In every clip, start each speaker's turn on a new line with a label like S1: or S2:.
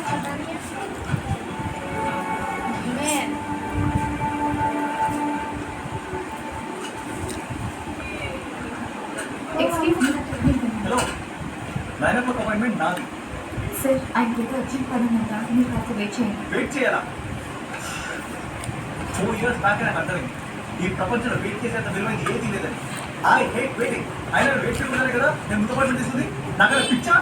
S1: Hello 9 o'clock appointment నాది.
S2: Sir ఆయనకి ఏదో అర్జెంట్ పని ఉందా, మీరు కాస్త వెయిట్ చేయండి.
S1: వెయిట్ చేయాలా? 4 years బ్యాక్ నాకు అర్థమైంది ఈ ప్రపంచంలో వెయిట్ చేసేంత విలువైంది ఏది లేదని. I hate waiting. అయినా వెయిట్ చేయడం కదా నేను ముందు అపాయింట్మెంట్ తీసుకుంది. నాకు అలా పిచ్చా?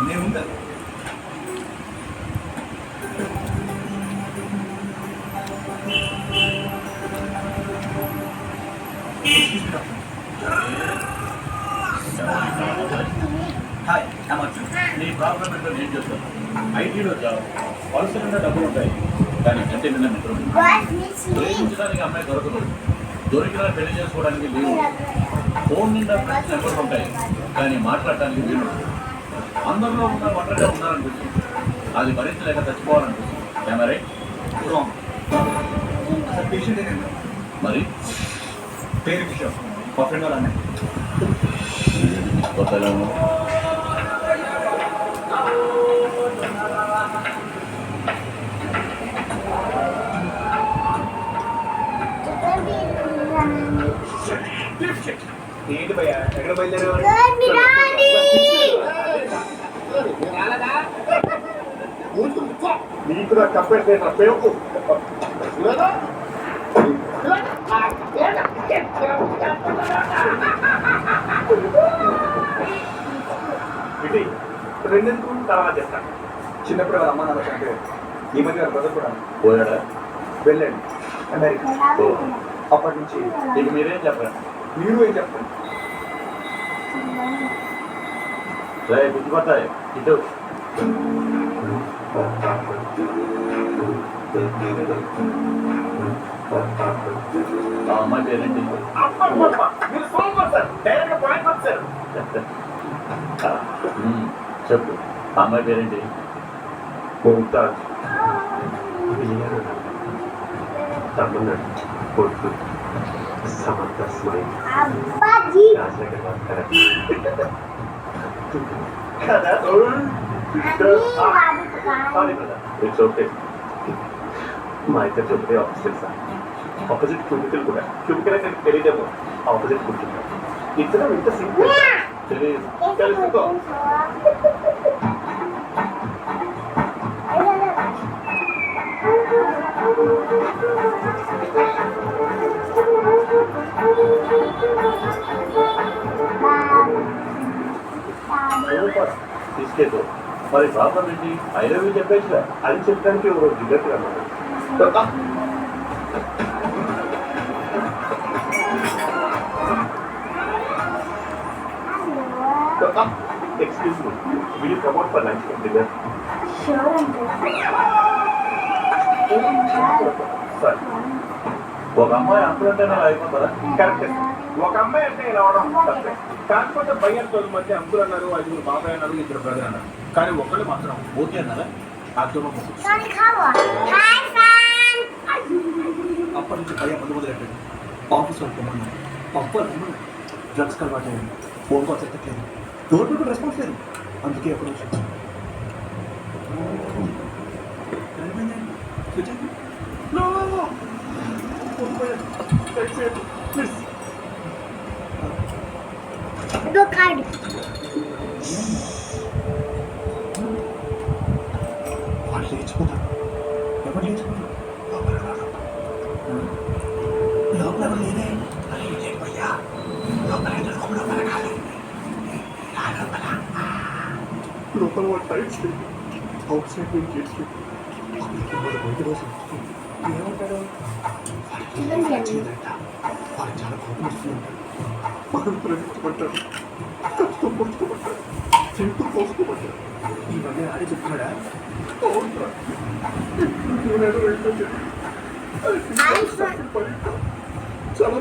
S1: నేను ఉందా హాయ్
S3: నీ ప్రాబ్లం ఏంటో నేను చెప్తాను. ఐటీలో జాబ్ పర్సనల్గా డబ్బులు ఉంటాయి, కానీ కంటే నిన్న మిత్రులు ప్రేమించడానికి అమ్మాయి దొరకదు. దొరికిన పెళ్లి చేసుకోవడానికి వీలు. ఫోన్ నిండా ఫ్రెండ్స్ నెంబర్లు ఉంటాయి, కానీ మాట్లాడటానికి వీలు. అందరిలో ఉన్న ఒంటరిగా ఉండాలనిపిస్తుంది, అది భరించలేక చచ్చిపోవాలనిపిస్తుంది. మరి
S1: పేషెంట్ ఏంటంటే
S3: మరి
S1: పేరు కిషోర్, మా ఫ్రెండ్ వాళ్ళ అన్నయ్య.
S3: కొత్తలో
S1: ఏంటి భయ్య ఎక్కడ బయలుదేరారు?
S4: నీకు నా కంపెనీ పేరు
S1: ఇది రెండెందుకు తర్వాత చేస్తాను. చిన్నప్పుడు వాళ్ళ అమ్మ నాన్న చనిపోయారు. ఈ మధ్య వాళ్ళ బ్రదర్ కూడా
S3: పోయాడా?
S1: వెళ్ళండి అమెరికా. అప్పటి నుంచి
S3: నీకు మీరేం చెప్పండి.
S1: మీరు ఏం చెప్తాను?
S3: గుర్తుపడతాయి ఇటు ఆ అమ్మాయి పేరేంటి? చెప్పు, ఆ అమ్మాయి పేరేంటి?
S4: ముంతాజ్ తమిళనాడు కొడుకు సమంత స్మైల్ రాజనగర్ వాస్తవ
S1: కదా.
S4: It's okay. మా ఇద్దరు చెబితే ఆపోజిట్ సార్, ఆపోజిట్ క్యూబికల్ కూడా. క్యూబికల్ అంటే తెలియదేమో, ఆపోజిట్ కూర్చుంటాం. ఇద్దరు ఇంత సింపుల్ తెలియదు. తెలుసుకో.
S3: తీసుకెళ్ళి మరి ప్రాబ్లం ఏంటి? ఐ లవ్ యూ చెప్పేసిగా.
S4: అది చెప్పడానికి ఒక దిగట్టు అన్నమాట. Excuse me, will you come out for lunch and dinner?
S2: Sure, uncle.
S4: Sorry.
S3: ఒక అమ్మాయి అంకులంటే అయిపోతారా?
S4: కరెక్ట్. ఒక అమ్మాయి అంటే ఇలా అవడం తప్పే. కాకపోతే భయ్యర్ 9 మంది అంకులు అన్నారు, 5 బాబాయ్ అన్నారు, 2 బ్రదర్ అన్నారు. కానీ ఒకళ్ళు మాత్రం
S3: ఓకే అన్నారా?
S1: అప్పటి నుంచి భయ్య ముందు మొదలెట్టాడు. ఆఫీస్ వాళ్ళకి ఏమన్నా పప్పు డ్రగ్స్ అలవాటు అయ్యింది. ఫోన్ కాల్స్ ఎక్కట్లేదు, డోర్ టు రెస్పాన్స్ లేదు. అందుకే అప్పుడు వాళ్ళు లేచిపోతారు. ఎవరు లేచిపోతారు? లోపల ఎవరు లేదే. అరే లేదు భయ్యా, లోపల లోపల వాడు టైట్స్ అవుట్ సైడ్ నుంచి గేట్స్ వాడు బయట రోజు ఏమంటాడు? వాడు చాలా కోపం వస్తుందంటాడు. మనం ప్రేమించబడ్డాడు, ఖర్చుతో పొడుచుకోబడ్డాడు, చెట్టు కోసుకోబడ్డాడు. ఈ మధ్య ఆడే చెప్తున్నాడా? చాలా